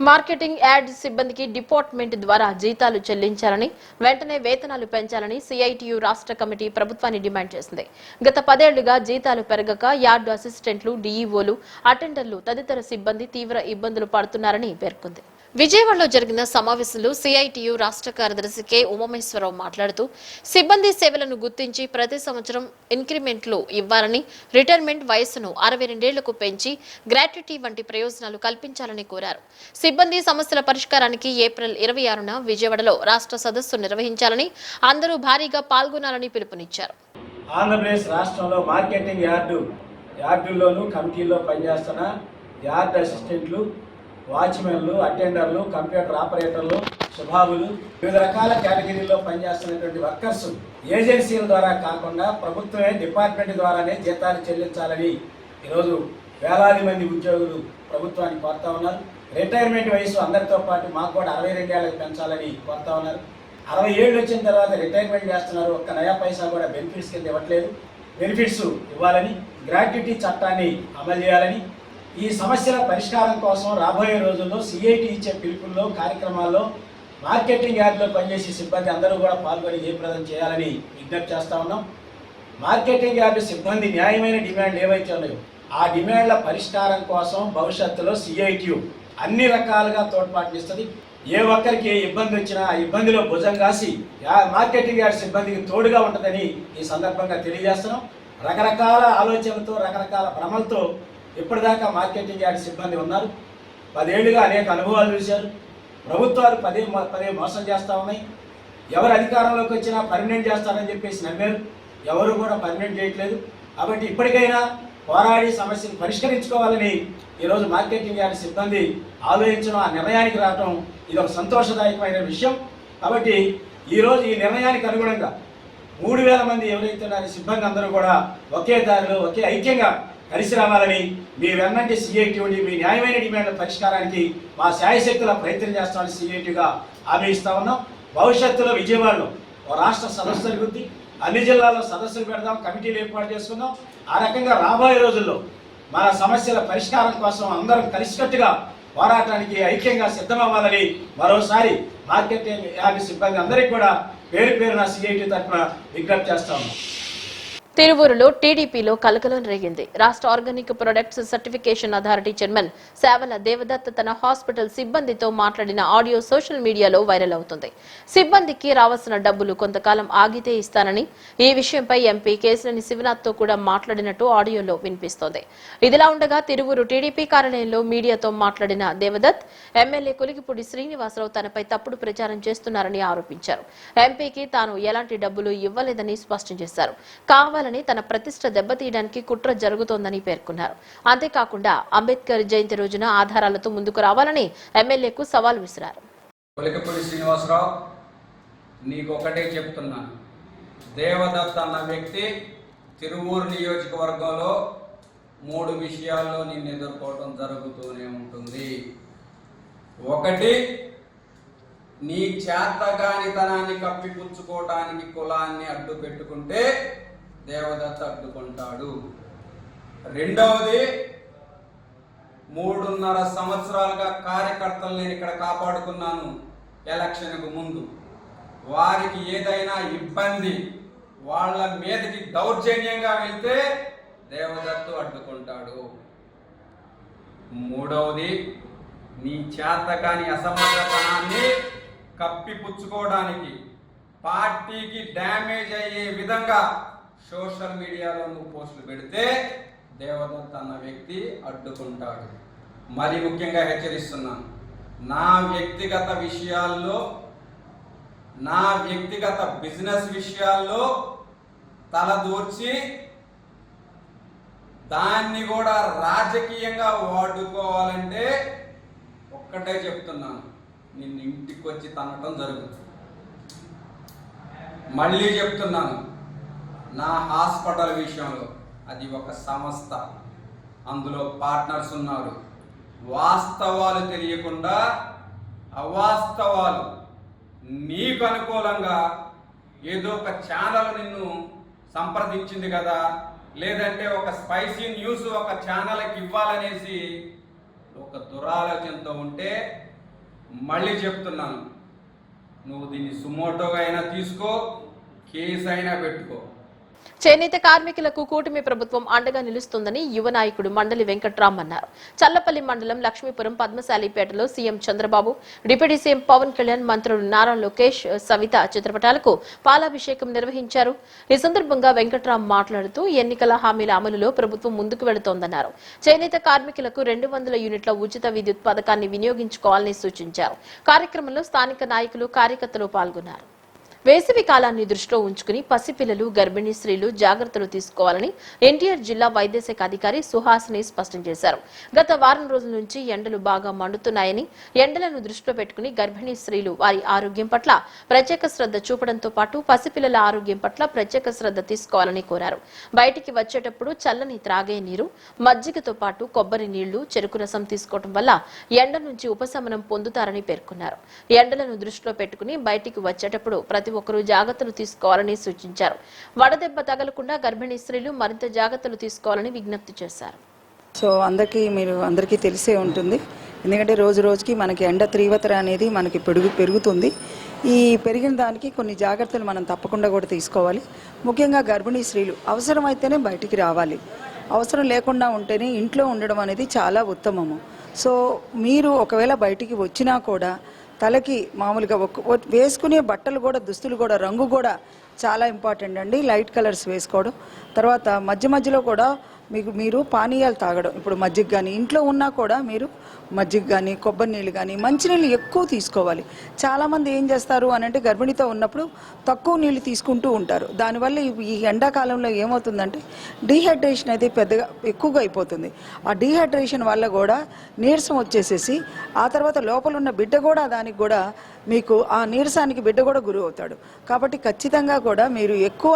Marketing add సిబ్బందికి department ద్వారా జీతాలు చెల్లించాలని, వెంటనే వేతనాలు పెంచాలని సిఐటియు రాష్ట్ర కమిటీ ప్రభుత్వాన్ని డిమాండ్ చేసింది. గత 10 ఏళ్లుగా జీతాలు పెరగక యార్డు అసిస్టెంట్లు, డీఈఓలు, అటెండర్లు తదితర సిబ్బంది తీవ్ర ఇబ్బందులు పడుతున్నారని పేర్కొంది. విజయవాడలో జరిగిన సమావేశంలో సిఐటియు రాష్ట్ర కార్యదర్శి కె ఉమామేశ్వరరావు మాట్లాడుతూ సిబ్బంది సేవలను గుర్తించి ప్రతి సంవత్సరం ఇంక్రిమెంట్లు ఇవ్వాలని, రిటైర్మెంట్ వయస్సును 62 ఏళ్లకు పెంచి గ్రాట్యుటీ వంటి ప్రయోజనాలు కల్పించాలని కోరారు. సిబ్బంది సమస్యల పరిష్కారానికి ఏప్రిల్ 26న విజయవాడలో రాష్ట్ర సదస్సు నిర్వహించాలని, అందరూ భారీగా పాల్గొనాలని పిలుపునిచ్చారు. ఆంధ్రప్రదేశ్ రాష్ట్రంలో మార్కెటింగ్ యార్డుల్లోనూ కమిటీల్లో పనిచేస్తున్న యార్డ్ అసిస్టెంట్లు, వాచ్మెన్లు, అటెండర్లు, కంప్యూటర్ ఆపరేటర్లు, సుభాగులు, వివిధ రకాల కేటగిరీల్లో పనిచేస్తున్నటువంటి వర్కర్స్ ఏజెన్సీల ద్వారా కాకుండా ప్రభుత్వమే డిపార్ట్మెంట్ ద్వారానే జీతాలు చెల్లించాలని ఈరోజు వేలాది మంది ఉద్యోగులు ప్రభుత్వానికి కోరుతా ఉన్నారు. రిటైర్మెంట్ వయసు అందరితో పాటు మాకు కూడా 62 ఏళ్ళకి పెంచాలని కోరుతా ఉన్నారు. 60 ఏళ్ళు వచ్చిన తర్వాత రిటైర్మెంట్ చేస్తున్నారు. ఒక్క నయా పైసా కూడా బెనిఫిట్స్ కింద ఇవ్వట్లేదు. బెనిఫిట్స్ ఇవ్వాలని, గ్రాట్యుటీ చట్టాన్ని అమలు చేయాలని, ఈ సమస్యల పరిష్కారం కోసం రాబోయే రోజుల్లో సిఐటి ఇచ్చే పిలుపుల్లో, కార్యక్రమాల్లో మార్కెటింగ్ యార్డులో పనిచేసే సిబ్బంది అందరూ కూడా పాల్గొని జయప్రదం చేయాలని విజ్ఞప్తి చేస్తా ఉన్నాం. మార్కెటింగ్ యార్డు సిబ్బంది న్యాయమైన డిమాండ్లు ఏవైతే ఉన్నాయో ఆ డిమాండ్ల పరిష్కారం కోసం భవిష్యత్తులో సిఐటియు అన్ని రకాలుగా తోడ్పాటునిస్తుంది. ఏ ఒక్కరికి ఏ ఇబ్బంది వచ్చినా ఆ ఇబ్బందిలో భుజం కాసి మార్కెటింగ్ యార్డ్ సిబ్బందికి తోడుగా ఉంటుందని ఈ సందర్భంగా తెలియజేస్తున్నాం. రకరకాల ఆలోచనలతో, రకరకాల భ్రమలతో ఇప్పటిదాకా మార్కెటింగ్ యార్డ్ సిబ్బంది ఉన్నారు. 10 ఏళ్లుగా అనేక అనుభవాలు చూశారు. ప్రభుత్వాలు పదే మోసం చేస్తూ ఉన్నాయి. ఎవరు అధికారంలోకి వచ్చినా పర్మనెంట్ చేస్తారని చెప్పేసి నమ్మారు. ఎవరు కూడా పర్మనెంట్ చేయట్లేదు. కాబట్టి ఇప్పటికైనా పోరాడి సమస్యను పరిష్కరించుకోవాలని ఈరోజు మార్కెటింగ్ యార్డ్ సిబ్బంది ఆలోచించడం, ఆ నిర్ణయానికి రావడం ఇది ఒక సంతోషదాయకమైన విషయం. కాబట్టి ఈరోజు ఈ నిర్ణయానికి అనుగుణంగా 3000 మంది ఎవరైతే ఉన్నారో సిబ్బంది అందరూ కూడా ఒకే దారిలో, ఒకే ఐక్యంగా కలిసి రావాలని మీ వెన్నంటి సిఐటి మీ న్యాయమైన డిమాండ్ల పరిష్కారానికి మా శాయశక్తుల ప్రయత్నం చేస్తామని సిఐటిగా హామీ ఇస్తా ఉన్నాం. భవిష్యత్తులో విజయవాడలో రాష్ట్ర సదస్సు జరుగుద్ది. అన్ని జిల్లాల్లో సదస్సులు పెడదాం, కమిటీలు ఏర్పాటు చేసుకుందాం. ఆ రకంగా రాబోయే రోజుల్లో మన సమస్యల పరిష్కారం కోసం అందరం కలిసికట్టుగా పోరాటానికి ఐక్యంగా సిద్ధమవ్వాలని మరోసారి మార్కెటింగ్ యార్డ్ సిబ్బంది అందరికీ కూడా పేరు పేరున సిఐటి తరఫున విజ్ఞప్తి చేస్తా ఉన్నాం. తిరువూరులో టీడీపీలో కలకలం రేగింది. రాష్ట్ర organic products certification authority chairman సేవల దేవదత్ తన హాస్పిటల్ సిబ్బందితో మాట్లాడిన ఆడియో సోషల్ మీడియాలో వైరల్ అవుతుంది. సిబ్బందికి రావాల్సిన డబ్బులు కొంతకాలం ఆగితే ఇస్తానని, ఈ విషయంపై ఎంపీ కేశినేని శివనాథ్తో కూడా మాట్లాడినట్టు ఆడియోలో వినిపిస్తోంది. ఇదిలా ఉండగా తిరువూరు టీడీపీ కార్యాలయంలో మీడియాతో మాట్లాడిన దేవదత్ ఎమ్మెల్యే కొలిగిపూడి శ్రీనివాసరావు తనపై తప్పుడు ప్రచారం చేస్తున్నారని ఆరోపించారు. ఎంపీకి తాను ఎలాంటి డబ్బులు ఇవ్వలేదని స్పష్టం చేశారు. కావాలని తన ప్రతిష్ట దెబ్బతీయడానికి కుట్ర జరుగుతోందని పేర్కొన్నారు. అంతేకాకుండా అంబేద్కర్ జయంతి రోజున ఆధారాలతో ముందుకు రావాలని ఎమ్మెల్యేకు సవాల్ విసిరారు. కొలిగిపూడి శ్రీనివాసరావు, నీకు ఒకటే చెప్తున్నాను, దేవదత్ అన్న వ్యక్తి తిరువూరు నియోజకవర్గంలో 3 విషయాల్లో నిన్ను ఎదుర్కోవడం జరుగుతూనే ఉంటుంది. ఒకటి, నీ చేతగానితనాన్ని కప్పిపుచ్చుకోవటానికి కులాన్ని అడ్డు పెట్టుకుంటే దేవదత్ అడ్డుకుంటాడు. రెండవది, 3.5 సంవత్సరాలుగా కార్యకర్తలు నేను ఇక్కడ కాపాడుకున్నాను. ఎలక్షన్కు ముందు వారికి ఏదైనా ఇబ్బంది, వాళ్ళ మీదకి దౌర్జన్యంగా వెళ్తే దేవదత్తు అడ్డుకుంటాడు. మూడవది, నీ చేతకాని అసమర్థతనాన్ని కప్పిపుచ్చుకోవడానికి, పార్టీకి డ్యామేజ్ అయ్యే విధంగా సోషల్ మీడియాలో నువ్వు పోస్టులు పెడితే దేవదత్ అన్న వ్యక్తి అడ్డుకుంటాడు. మరి ముఖ్యంగా హెచ్చరిస్తున్నాను, నా వ్యక్తిగత విషయాల్లో, నా వ్యక్తిగత బిజినెస్ విషయాల్లో తలదూర్చి దాన్ని కూడా రాజకీయంగా వాడుకోవాలంటే ఒక్కటే చెప్తున్నాను, నిన్ను ఇంటికి వచ్చి తనటం జరుగుతుంది. మళ్ళీ చెప్తున్నాను, నా హాస్పిటల్ విషయంలో అది ఒక సంస్థ, అందులో పార్ట్నర్స్ ఉన్నారు. వాస్తవాలు తెలియకుండా అవాస్తవాలు నీకు అనుకూలంగా ఏదో ఒక ఛానల్ నిన్ను సంప్రదించింది కదా, లేదంటే ఒక స్పైసీ న్యూస్ ఒక ఛానల్కి ఇవ్వాలనేసి ఒక దురాలోచనతో ఉంటే మళ్ళీ చెప్తున్నాను, నువ్వు దీన్ని సుమోటోగా అయినా తీసుకో, కేసు అయినా పెట్టుకో. చేనేత కార్మికులకు కూటమి ప్రభుత్వం అండగా నిలుస్తుందని యువ నాయకుడు మండలి వెంకట్రామ్ అన్నారు. చల్లపల్లి మండలం లక్ష్మీపురం పద్మశాలిపేటలో CM Chandrababu, deputy CM Pawan Kalyan, మంత్రులు నారా లోకేష్, సవిత చిత్రపటాలకు పాలాభిషేకం నిర్వహించారు. ఈ సందర్భంగా వెంకట్రామ్ మాట్లాడుతూ ఎన్నికల హామీల అమలులో ప్రభుత్వం ముందుకు వెళుతోందన్నారు. చేనేత కార్మికులకు 200 యూనిట్ల ఉచిత విద్యుత్ పథకాన్ని వినియోగించుకోవాలని సూచించారు. కార్యక్రమంలో స్థానిక నాయకులు, కార్యకర్తలు పాల్గొన్నారు. వేసవి కాలాన్ని దృష్టిలో ఉంచుకుని పసిపిల్లలు, గర్భిణీ స్త్రీలు జాగ్రత్తలు తీసుకోవాలని ఎన్టీఆర్ జిల్లా వైద్య శాఖ అధికారి సుహాసిని స్పష్టం చేశారు. గత వారం రోజుల నుంచి ఎండలు బాగా మండుతున్నాయని, ఎండలను దృష్టిలో పెట్టుకుని గర్భిణీ స్త్రీలు వారి ఆరోగ్యం పట్ల ప్రత్యేక శ్రద్ధ చూపడంతో పాటు పసిపిల్లల ఆరోగ్యం పట్ల ప్రత్యేక శ్రద్ధ తీసుకోవాలని కోరారు. బయటికి వచ్చేటప్పుడు చల్లని త్రాగే నీరు, మజ్జిగతో పాటు కొబ్బరి నీళ్లు, చెరుకు రసం తీసుకోవడం వల్ల ఎండ నుంచి ఉపశమనం పొందుతారని పేర్కొన్నారు. ఎండలను దృష్టిలో పెట్టుకుని బయటికి వచ్చేటప్పుడు ప్రతి ఒక్కరూ జాగ్రత్తలు తీసుకోవాలని సూచించారు. వడదెబ్బ తగలకుండా గర్భిణీ స్త్రీలు మరింత జాగ్రత్తలు తీసుకోవాలని విజ్ఞప్తి చేశారు. సో అందరికీ తెలిసే ఉంటుంది, ఎందుకంటే రోజు రోజుకి మనకి ఎండ తీవ్రత అనేది మనకి పెరుగుతుంది. ఈ పెరిగిన దానికి కొన్ని జాగ్రత్తలు మనం తప్పకుండా కూడా తీసుకోవాలి. ముఖ్యంగా గర్భిణీ స్త్రీలు అవసరమైతేనే బయటికి రావాలి, అవసరం లేకుండా ఉంటేనే ఇంట్లో ఉండడం అనేది చాలా ఉత్తమము. సో మీరు ఒకవేళ బయటికి వచ్చినా కూడా తలకి మామూలుగా వేసుకునే బట్టలు కూడా, దుస్తులు కూడా, రంగు కూడా చాలా ఇంపార్టెంట్ అండి. లైట్ కలర్స్ వేసుకోవడం, తర్వాత మధ్యలో కూడా మీరు పానీయాలు తాగడం. ఇప్పుడు మజ్జిగ కానీ ఇంట్లో ఉన్నా కూడా మీరు మజ్జిగ కానీ, కొబ్బరి నీళ్ళు కానీ, మంచినీళ్ళు ఎక్కువ తీసుకోవాలి. చాలామంది ఏం చేస్తారు అని అంటే గర్భిణితో ఉన్నప్పుడు తక్కువ నీళ్ళు తీసుకుంటూ ఉంటారు. దానివల్ల ఈ ఎండాకాలంలో ఏమవుతుందంటే డీహైడ్రేషన్ అయితే ఎక్కువగా అయిపోతుంది. ఆ డీహైడ్రేషన్ వల్ల కూడా నీరసం వచ్చేసేసి ఆ తర్వాత లోపల ఉన్న బిడ్డ కూడా దానికి కూడా మీకు ఆ నీరసానికి బిడ్డ కూడా గురి అవుతాడు. కాబట్టి ఖచ్చితంగా కూడా మీరు ఎక్కువ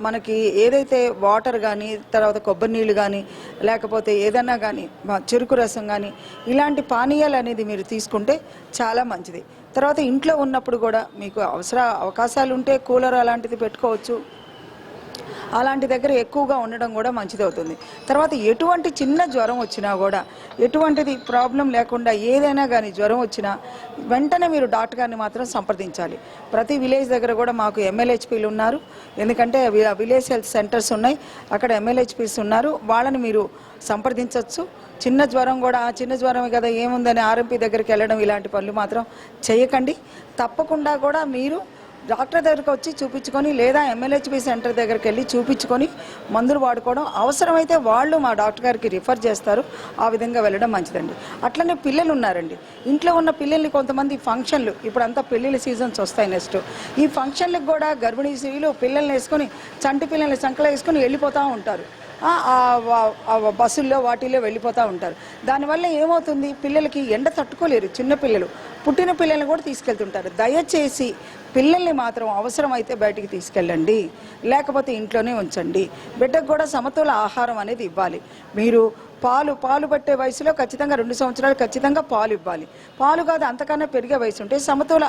మనకి ఏదైతే వాటర్ కానీ, తర్వాత కొబ్బరి నీళ్ళు కానీ, లేకపోతే ఏదన్నా కానీ చెరుకు రసం కానీ, ఇలాంటి పానీయాలు అనేది మీరు తీసుకుంటే చాలా మంచిది. తర్వాత ఇంట్లో ఉన్నప్పుడు కూడా మీకు అవకాశాలు ఉంటే కూలర్ అలాంటిది పెట్టుకోవచ్చు. అలాంటి దగ్గర ఎక్కువగా ఉండడం కూడా మంచిదవుతుంది. తర్వాత ఎటువంటి చిన్న జ్వరం వచ్చినా కూడా, ఎటువంటిది ప్రాబ్లం లేకుండా ఏదైనా కానీ జ్వరం వచ్చినా వెంటనే మీరు డాక్టర్ గారిని మాత్రం సంప్రదించాలి. ప్రతి విలేజ్ దగ్గర కూడా మాకు MLHPలు ఉన్నారు, ఎందుకంటే విలేజ్ హెల్త్ సెంటర్స్ ఉన్నాయి, అక్కడ MLHPs ఉన్నారు, వాళ్ళని మీరు సంప్రదించవచ్చు. చిన్న జ్వరం కూడా చిన్న జ్వరమే కదా ఏముందని RMP దగ్గరికి వెళ్ళడం ఇలాంటి పనులు మాత్రం చేయకండి. తప్పకుండా కూడా మీరు డాక్టర్ దగ్గరికి వచ్చి చూపించుకొని, లేదా MLHP సెంటర్ దగ్గరికి వెళ్ళి చూపించుకొని మందులు వాడుకోవడం. అవసరమైతే వాళ్ళు మా డాక్టర్ గారికి రిఫర్ చేస్తారు, ఆ విధంగా వెళ్ళడం మంచిదండి. అట్లనే పిల్లలు ఉన్నారండి, ఇంట్లో ఉన్న పిల్లల్ని కొంతమంది ఫంక్షన్లు, ఇప్పుడంతా పెళ్ళిళ్ళ సీజన్స్ వస్తాయి నెక్స్ట్, ఈ ఫంక్షన్లకు కూడా గర్భిణీ స్త్రీలు పిల్లల్ని వేసుకొని, చంటి పిల్లల్ని సంకలో వేసుకొని వెళ్ళిపోతూ ఉంటారు. బస్సుల్లో వాటిల్లో వెళ్ళిపోతూ ఉంటారు. దానివల్ల ఏమవుతుంది, పిల్లలకి ఎండ తట్టుకోలేరు. చిన్నపిల్లలు, పుట్టిన పిల్లల్ని కూడా తీసుకెళ్తుంటారు. దయచేసి పిల్లల్ని మాత్రం అవసరమైతే బయటికి తీసుకెళ్ళండి, లేకపోతే ఇంట్లోనే ఉంచండి. బిడ్డకు కూడా సమతుల ఆహారం అనేది ఇవ్వాలి. మీరు పాలు పట్టే వయసులో ఖచ్చితంగా 2 సంవత్సరాలు ఖచ్చితంగా పాలు ఇవ్వాలి. పాలు కాదు అంతకన్నా పెరిగే వయసు ఉంటే సమతుల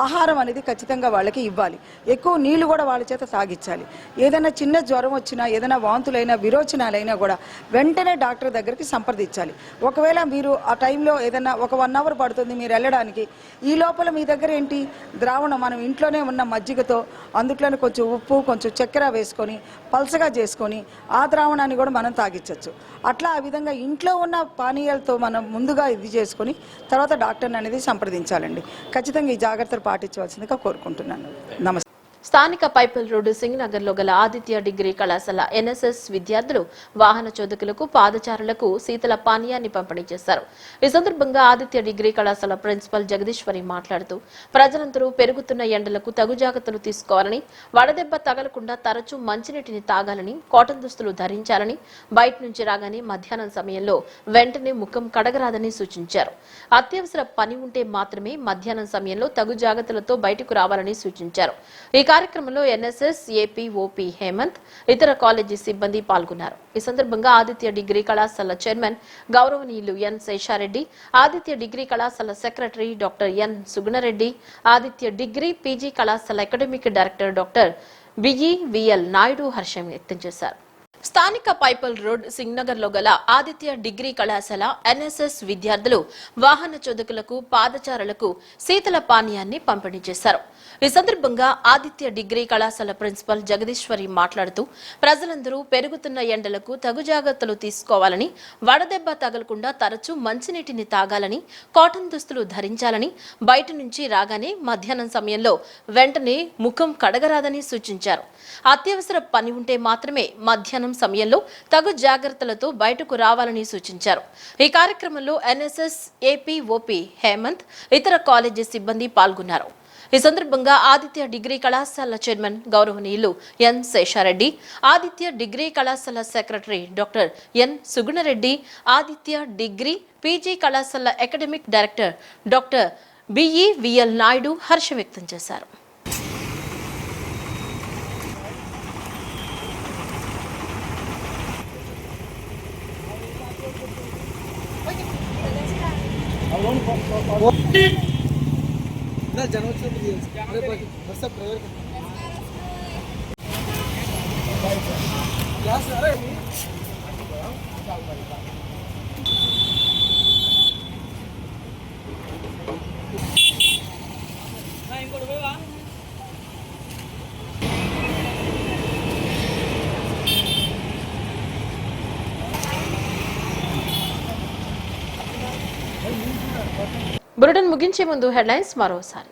ఆహారం అనేది ఖచ్చితంగా వాళ్ళకి ఇవ్వాలి. ఎక్కువ నీళ్లు కూడా వాళ్ళ చేత తాగించాలి. ఏదైనా చిన్న జ్వరం వచ్చినా, ఏదైనా వాంతులైనా, విరోచనాలైనా కూడా వెంటనే డాక్టర్ దగ్గరికి సంప్రదించాలి. ఒకవేళ మీరు ఆ టైంలో ఏదైనా ఒక 1 అవర్ పడుతుంది మీరు వెళ్ళడానికి, ఈ లోపల మీ దగ్గర ఏంటి ద్రావణం, మనం ఇంట్లోనే ఉన్న మజ్జిగతో అందులోనే కొంచెం ఉప్పు, కొంచెం చక్కెర వేసుకొని పల్చగా చేసుకొని ఆ ద్రావణాన్ని కూడా మనం తాగించవచ్చు. అట్లా ఆ విధంగా ఇంట్లో ఉన్న పానీయాలతో మనం ముందుగా ఇది చేసుకొని తర్వాత డాక్టర్ని అనేది సంప్రదించాలండి. ఖచ్చితంగా ఈ జాగ్రత్తలు పాటించవలసిందిగా కోరుకుంటున్నాను. నమస్తే. స్థానిక పైపుల్ రోడ్డు సింగనగర్ లో గల ఆదిత్య డిగ్రీ కళాశాల NSS విద్యార్థులు వాహన చోదకులకు, పాదచారులకు శీతల పానీయాన్ని పంపిణీ చేశారు. ఈ సందర్భంగా ఆదిత్య డిగ్రీ కళాశాల ప్రిన్సిపల్ జగదీశ్వరి మాట్లాడుతూ ప్రజలందరూ పెరుగుతున్న ఎండలకు తగు జాగ్రత్తలు తీసుకోవాలని, వడదెబ్బ తగలకుండా తరచూ మంచినీటిని తాగాలని, కాటన్ దుస్తులు ధరించాలని, బయట నుంచి రాగానే మధ్యాహ్నం సమయంలో వెంటనే ముఖం కడగరాదని సూచించారు. అత్యవసర పని ఉంటే మాత్రమే మధ్యాహ్నం సమయంలో తగు జాగ్రత్తలతో బయటకు రావాలని సూచించారు. ఈ కార్యక్రమంలో NSS AP OP హేమంత్, ఇతర కాలేజీ సిబ్బంది పాల్గొన్నారు. ఈ సందర్భంగా ఆదిత్య డిగ్రీ కళాశాల చైర్మన్ గౌరవనీయులు N శేషారెడ్డి, ఆదిత్య డిగ్రీ కళాశాల secretary doctor N Sugunareddy, Aditya degree PG కళాశాల academic director doctor BEVL Naidu హర్షం వ్యక్తం చేశారు. స్థానిక పైపల్ రోడ్ సింగ్నగర్ లో గల ఆదిత్య డిగ్రీ కళాశాల ఎన్ఎస్ఎస్ విద్యార్థులు వాహన చోదకులకు పాదచారులకు శీతల పానీయాన్ని పంపిణీ చేశారు. ఈ సందర్భంగా ఆదిత్య డిగ్రీ కళాశాల ప్రిన్సిపల్ జగదీశ్వరి మాట్లాడుతూ ప్రజలందరూ పెరుగుతున్న ఎండలకు తగు జాగ్రత్తలు తీసుకోవాలని, వడదెబ్బ తగలకుండా తరచూ మంచినీటిని తాగాలని, కాటన్ దుస్తులు ధరించాలని, బయట నుంచి రాగానే మధ్యాహ్నం సమయంలో వెంటనే ముఖం కడగరాదని సూచించారు. అత్యవసర పని ఉంటే మాత్రమే మధ్యాహ్నం సమయంలో తగు జాగ్రత్తలతో బయటకు రావాలని సూచించారు. ఈ కార్యక్రమంలో ఎన్ఎస్ఎస్ ఏపీఓపీ హేమంత్, ఇతర కాలేజీ సిబ్బంది పాల్గొన్నారు. ఈ సందర్భంగా ఆదిత్య డిగ్రీ కళాశాల చైర్మన్ గౌరవనీయులు ఎన్ శేషారెడ్డి, ఆదిత్య డిగ్రీ కళాశాల secretary doctor N Sugunareddy, Aditya degree PG కళాశాల academic director doctor BEVL Naidu హర్ష వ్యక్తం చేశారు. బులెటిన్ ముగించే ముందు హెడ్లైన్స్ మరోసారి.